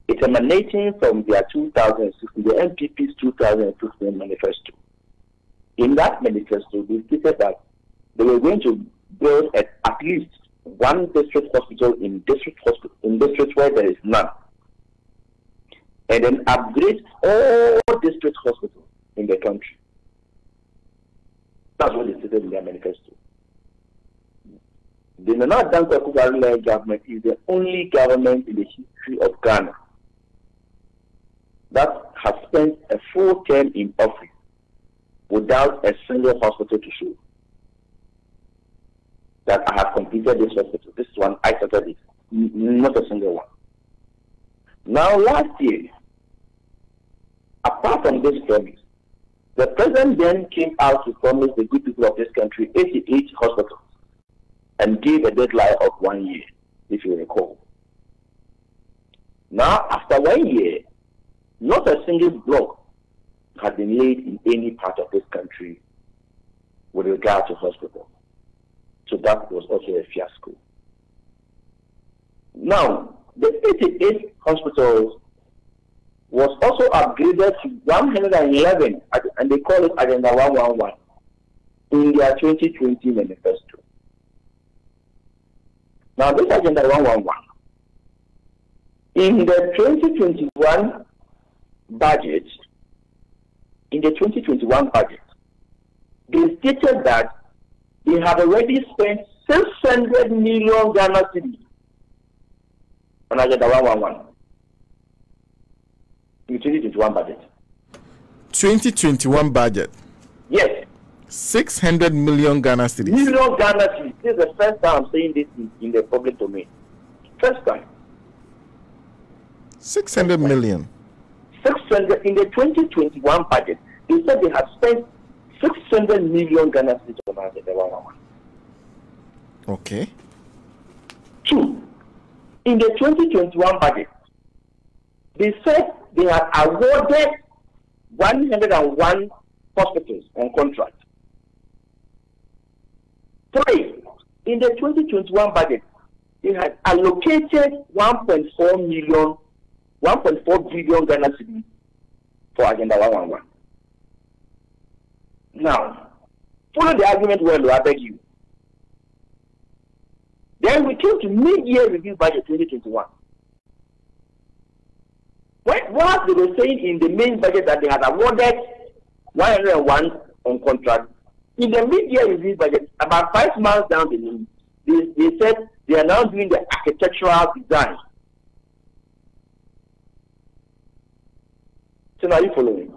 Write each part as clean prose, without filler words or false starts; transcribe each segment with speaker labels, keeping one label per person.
Speaker 1: It's emanating from their 2016, the MPP's 2016 manifesto. In that manifesto, they stated that they were going to build at least one district hospital in districts where there is none, and then upgrade all district hospitals in the country. That's what they stated in their manifesto. The Nana Dankwa Akufo-Addo government is the only government in the history of Ghana that has spent a full term in office without a single hospital to show that I have completed this hospital. This one, I started it. Not a single one. Now, last year, apart from this promise, the president then came out to promise the good people of this country 88 hospitals and gave a deadline of 1 year, if you recall. Now, after 1 year, not a single block has been laid in any part of this country with regard to hospitals. So that was also a fiasco. Now, the 88 hospitals was also upgraded to 111, and they call it Agenda 111 in their 2020 manifesto. Now, this Agenda 111, in the 2021 budget, they stated that they have already spent 600 million Ghana cedis on Agenda 111 in the 2021 budget.
Speaker 2: 2021 budget?
Speaker 1: Yes.
Speaker 2: 600 million Ghana cedis.
Speaker 1: Million Ghana cedis. This is the first time I'm saying this in the public domain. First time.
Speaker 2: 600 million.
Speaker 1: 600 in the 2021 budget. They said they have spent 600 million Ghana cedis on Agenda 111.
Speaker 2: Okay.
Speaker 1: 2. In the 2021 budget, they said they have awarded 101 hospitals on contract. 3. In the 2021 budget, they had allocated 1.4 billion Ghana cedis for Agenda 111. Now, follow the argument well, I beg you. Then we came to mid-year review budget 2021. What they were saying in the main budget that they had awarded 101 on contract, in the mid-year review budget, about 5 months down the line, they said they are now doing the architectural design. So now are you following?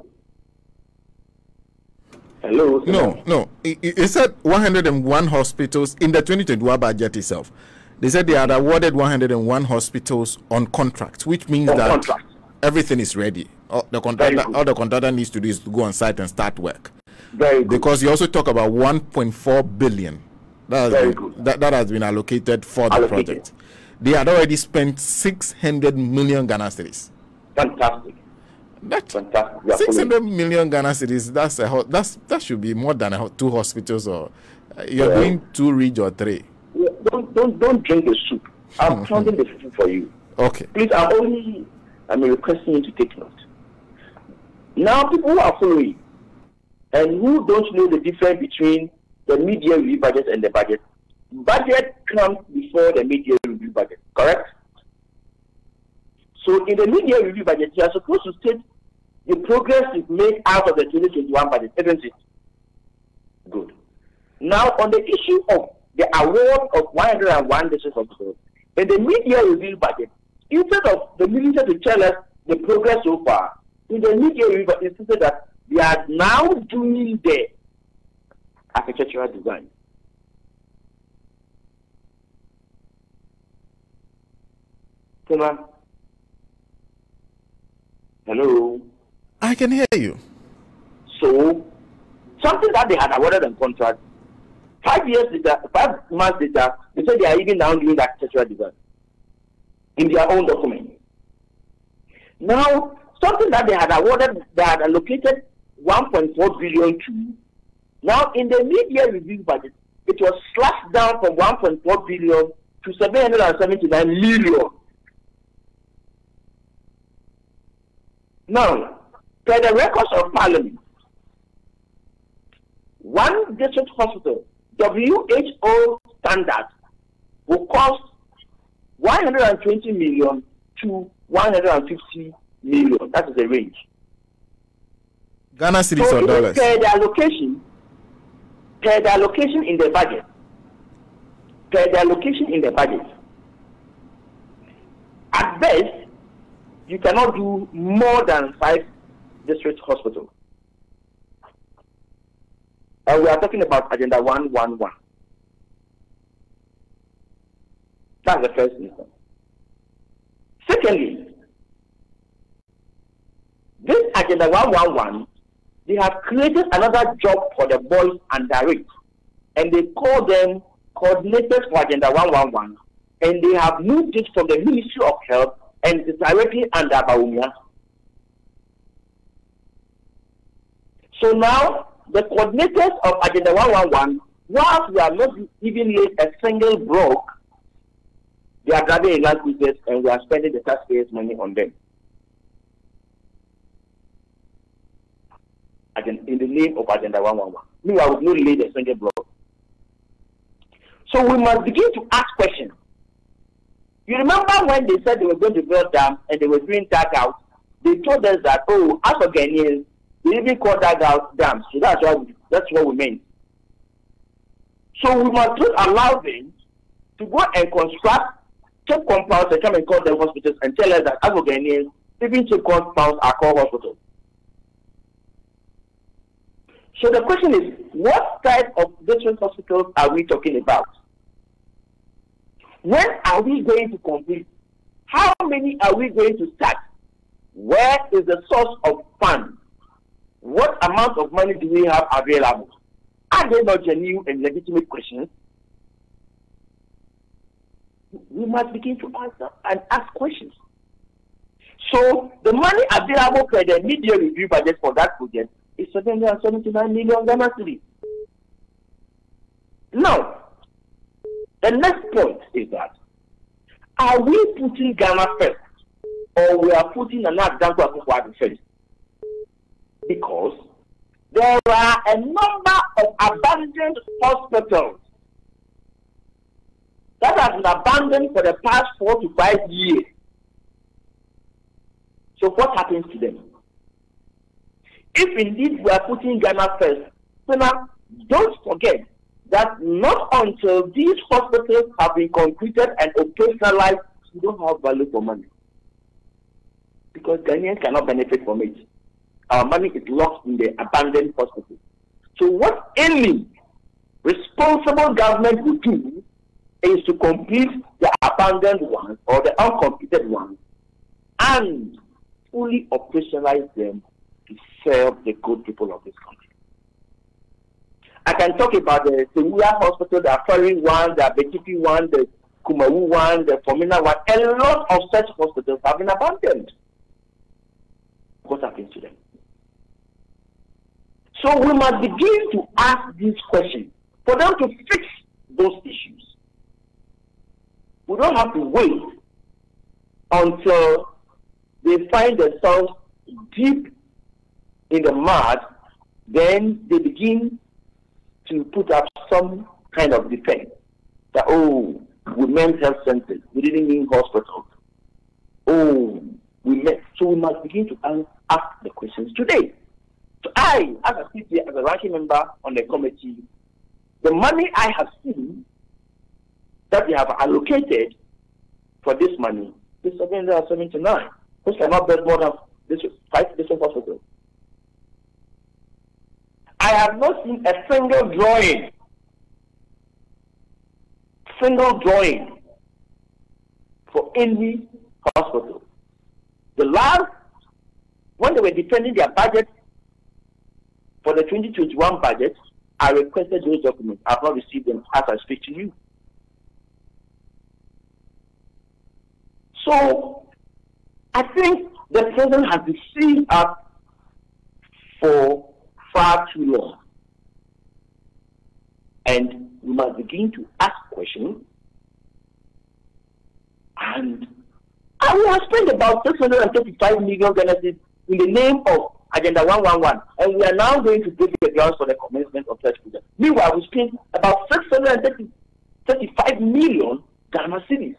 Speaker 1: Hello?
Speaker 2: No. It said 101 hospitals in the 2021 budget itself. They said they had awarded 101 hospitals on contract, which means that everything is ready. All the contractor needs to do is to go on site and start work.
Speaker 1: Very good.
Speaker 2: Because you also talk about 1.4 billion that has been allocated for the project. They had already spent 600 million Ghana cedis.
Speaker 1: Fantastic.
Speaker 2: That's fantastic. 600 million Ghana cedis. That should be more than 2 hospitals, or you're doing 2 ridge or 3.
Speaker 1: Don't drink the soup. I'm counting the soup for you.
Speaker 2: Okay.
Speaker 1: Please, I'm requesting you to take note. Now, people who are following and who don't know the difference between the mid-year review budget and the budget comes before the mid-year review budget, correct? So in the mid-year review budget, you are supposed to state the progress you've made out of the 2021 budget, isn't it? Good. Now, on the issue of the award of 101 district hospitals, in the mid-year review budget, instead of the minister to tell us the progress so far, in the mid-year review budget, it said that they are now doing the architectural design. Hello?
Speaker 2: I can hear you.
Speaker 1: So, something that they had awarded on contract, 5 months later, they said they are even now doing the architectural design in their own document. Now, something that they had awarded, they had allocated 1.4 billion to. Now, in the mid-year review budget, it was slashed down from 1.4 billion to 779 million. Now, per the records of Parliament, one district hospital, WHO standard, will cost 120 million to 150 million. That is the range.
Speaker 2: Ghana cedis or dollars?
Speaker 1: Per the allocation in the budget. Per the allocation in the budget. At best, you cannot do more than 5 district hospitals. And we are talking about Agenda 111. That's the first instance. Secondly, this Agenda 111, they have created another job for the boys under it, and they call them coordinators for Agenda 111, and they have moved it from the Ministry of Health and it's directly under Baumia. So now, the coordinators of Agenda 111, whilst we are not even laid a single block, they are driving in land cruisers and we are spending the taxpayers' money on them. In the name of Agenda 111. Meanwhile, we will not lay a single block. So we must begin to ask questions. You remember when they said they were going to build dams and they were doing dugouts? They told us that, oh, as for Ghanaians, they even call dugouts dams. So that's what we meant. So we must not allow them to go and construct cheap compounds and come and call them hospitals and tell us that as for Ghanaians, even cheap compounds are called hospitals. So the question is, what type of different hospitals are we talking about? When are we going to complete? How many are we going to start? Where is the source of funds? What amount of money do we have available? Are they not genuine and legitimate questions? We must begin to answer and ask questions. So the money available for the media review budget for that project is 779 million Ghana cedis. Now, the next point is that, are we putting Ghana first, or we are putting another Danko Akufo-Addo first? Because there are a number of abandoned hospitals that have been abandoned for the past 4 to 5 years. So what happens to them? If indeed we are putting Ghana first, so now don't forget that not until these hospitals have been completed and operationalized, we don't have value for money. Because Ghanaians cannot benefit from it. Our money is locked in the abandoned hospitals. So what any responsible government will do is to complete the abandoned ones or the uncompleted ones and fully operationalize them to serve the good people of this country. I can talk about the Sewuya Hospital, the Afari one, the Abetifi one, the Kumawu one, the Fomina one. A lot of such hospitals have been abandoned. What happens to them? So we must begin to ask these questions for them to fix those issues. We don't have to wait until they find themselves deep in the mud, then they begin to put up some kind of defense that, oh, we meant health centers, we didn't mean hospitals. Oh, we meant. So we must begin to ask the questions today. So I, as a CPA, as a ranking member on the committee, the money I have seen that we have allocated for this money is 779, which cannot build more than 5 different hospitals. I have not seen a single drawing for any hospital. The last, when they were defending their budget for the 2021 budget, I requested those documents. I have not received them as I speak to you. So, I think the president has been seen up for far too long. And we must begin to ask questions. And we have spent about 635 million Ghana cedis in the name of Agenda 111, and we are now going to break the grounds for the commencement of such project. Meanwhile, we spent about 635 million Ghana cedis.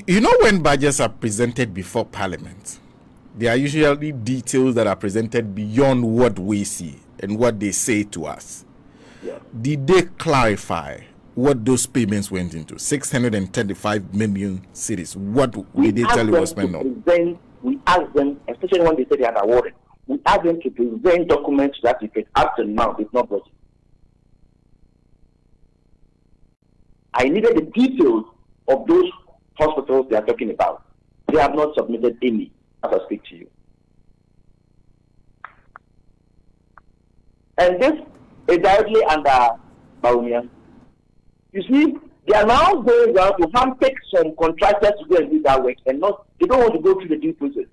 Speaker 2: You know, when budgets are presented before Parliament, there are usually details that are presented beyond what we see and what they say to us.
Speaker 1: Yeah.
Speaker 2: Did they clarify what those payments went into? 635 million cedis. What did they tell you was spent on?
Speaker 1: We asked them, especially when they said they had awarded, we asked them to present documents that effect. Up to now, it's not budget. I needed the details of those hospitals they are talking about. They have not submitted any as I speak to you. And this is directly under Bawumia. You see, they are now going around to handpick some contractors to go and do that work, and they don't want to go through the due process.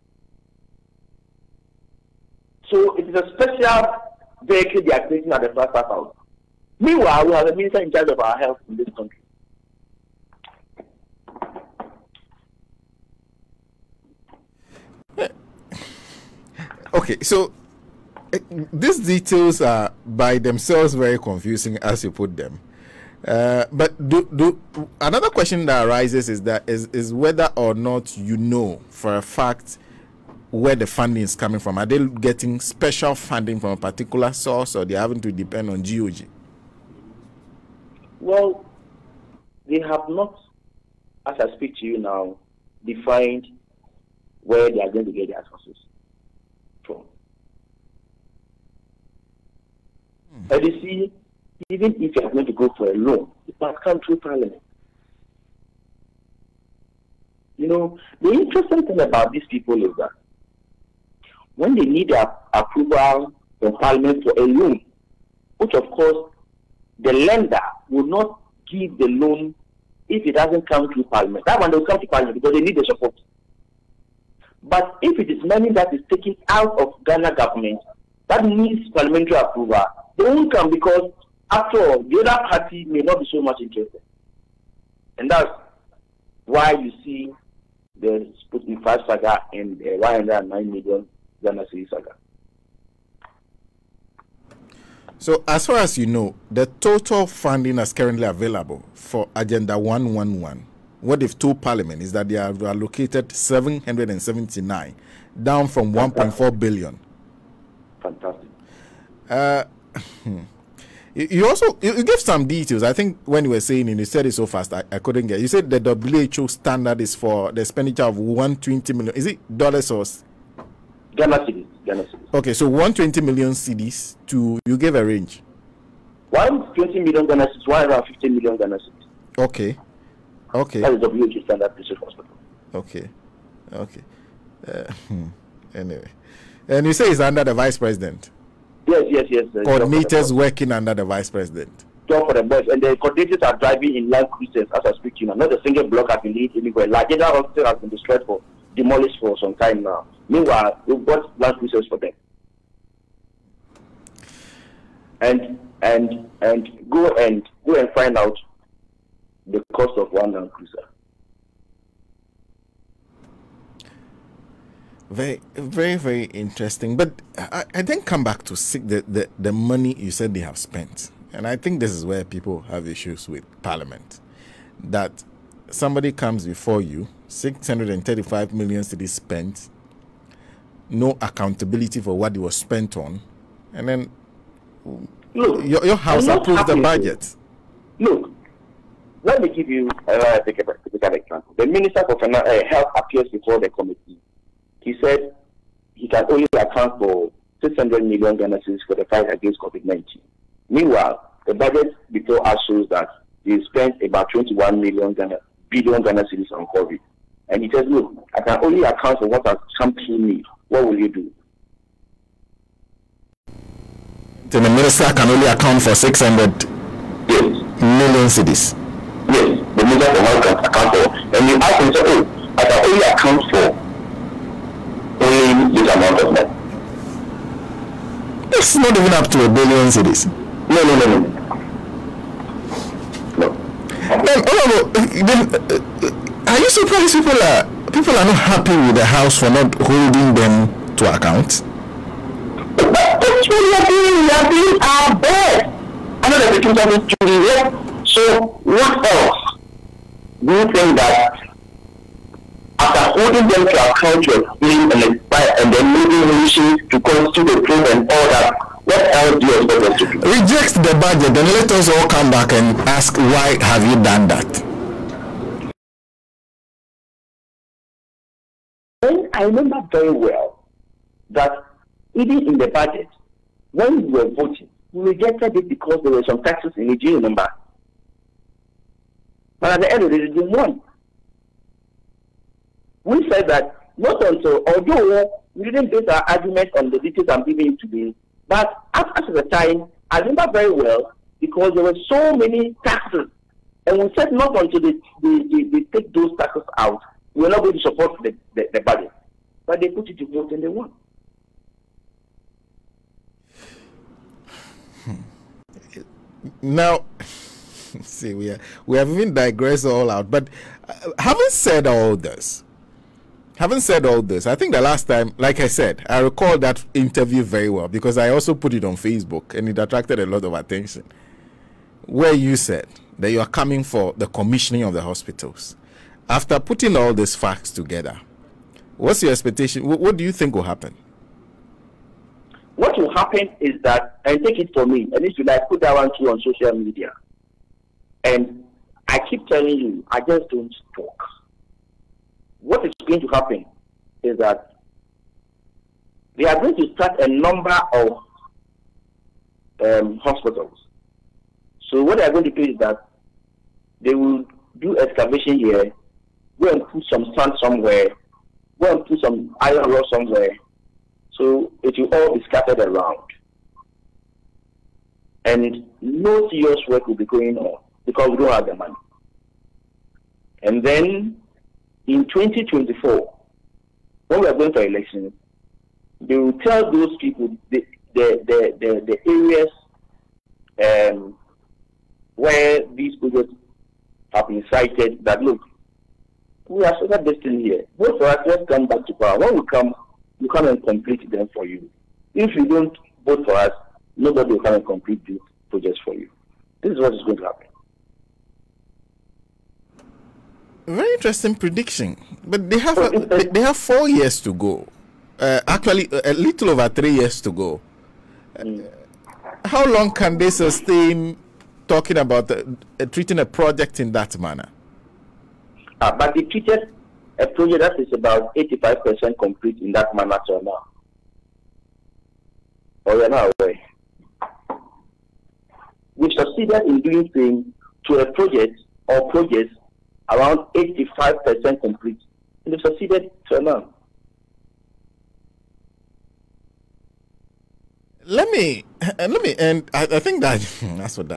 Speaker 1: So it is a special vehicle they are creating at the first house. Meanwhile, we have a minister in charge of our health in this country.
Speaker 2: Okay, so these details are by themselves very confusing, as you put them. But another question that arises is whether or not you know for a fact where the funding is coming from. Are they getting special funding from a particular source, or they having to depend on GOG?
Speaker 1: Well, they have not, as I speak to you now, defined where they are going to get their sources from. And you see, even if you are going to go for a loan, it must come through Parliament. You know, the interesting thing about these people is that when they need their approval from Parliament for a loan, which of course the lender will not give the loan if it doesn't come through Parliament. That one will come to Parliament because they need the support. But if it is money that is taken out of Ghana government that needs parliamentary approval, they won't come because after all, the other party may not be so much interested. And that's why you see the Sputnik 5 saga and the 109 million Ghana cedi saga.
Speaker 2: So, as far as you know, the total funding that's currently available for Agenda 111, what if told Parliament is that they have allocated 779, down from 1.4 billion.
Speaker 1: Fantastic.
Speaker 2: You also gave some details. I think when you were saying it, you said it so fast I couldn't get. You said the WHO standard is for the expenditure of 120 million. Is it dollars or
Speaker 1: Ghana cedis? Ghana cedis.
Speaker 2: Okay, so 120 million cedis to, you gave a range.
Speaker 1: 120 million Ghana cedis, 150 million Ghana cedis.
Speaker 2: Okay. Okay.
Speaker 1: That is WHO standard research hospital.
Speaker 2: Okay. Okay. Anyway, and you say it's under the vice president.
Speaker 1: Yes.
Speaker 2: Coordinators working under the vice president.
Speaker 1: Job for the boys, and the coordinators are driving in Land Cruisers as I speak to you now. Not a single block has been leaked anywhere. Like general hospital has been destroyed demolished for some time now. Meanwhile, we've got Land Cruisers for them. And go and find out the cost of one Land Cruiser.
Speaker 2: Very, very, very interesting. But I then come back to the money you said they have spent. And I think this is where people have issues with Parliament. That somebody comes before you, 635 million cedis spent, no accountability for what it was spent on, and then look, your house approves the budget.
Speaker 1: Look, let me give you an example. The Minister for Health appears before the committee. He said he can only account for 600 million Ghana cedis for the fight against COVID-19. Meanwhile, the budget before us shows that they spent about 21 billion Ghana cedis on COVID. And he says, look, I can only account for what has come to me. What will you do?
Speaker 2: Then the minister can only account for 600 million cedis.
Speaker 1: Yes, the minister for health can account for. And you ask him, oh, I can only account for only this amount of money.
Speaker 2: It's not even up to 1 billion cedis.
Speaker 1: No.
Speaker 2: Are you surprised people are people are not happy with the House for not holding them to account.
Speaker 1: That's what we are doing our best. I know that the 2020. So what else do you think that after holding them to account you're feeling and expire and then moving wishes to constitute a proof and all that, what else do you expect us to do?
Speaker 2: Reject the budget, then let us all come back and ask why have you done that?
Speaker 1: And I remember very well that even in the budget, when we were voting, we rejected it because there were some taxes in it, do you remember? But at the end of the day, they won. We said that not until, although we didn't base our argument on the details I'm giving you today, but after the time, I remember very well because there were so many taxes, and we said not until they take those taxes out, we're not going to support the budget. But they put it to vote and they won.
Speaker 2: Now, see, we have even digressed all out. But having said all this, I think the last time, like I said, I recall that interview very well because I also put it on Facebook and it attracted a lot of attention, where you said that you are coming for the commissioning of the hospitals. After putting all these facts together, what's your expectation? What do you think will happen?
Speaker 1: What will happen is that, and take it from me, and if you like, put that one too on social media. And I keep telling you, I just don't talk. What is going to happen is that they are going to start a number of hospitals. So what they are going to do is that they will do excavation here, go and put some sand somewhere, go and put some iron rod somewhere, so it will all be scattered around. And no serious work will be going on because we don't have the money. And then in 2024, when we are going for elections, they will tell those people the areas where these projects have been cited that, look, we have started this thing here. Both for us, let's come back to power. When we come and complete them for you. If you don't vote for us, nobody will come and complete these projects for you. This is what is going to happen.
Speaker 2: Very interesting prediction. But they have 4 years to go. Actually, a little over 3 years to go. How long can they sustain talking about treating a project in that manner?
Speaker 1: But they treated a project that is about 85% complete in that manner till now. Or you're not aware. We succeeded in doing things to a project or projects around 85% complete. And we succeeded till now.
Speaker 2: Let me end. I think that that's what that.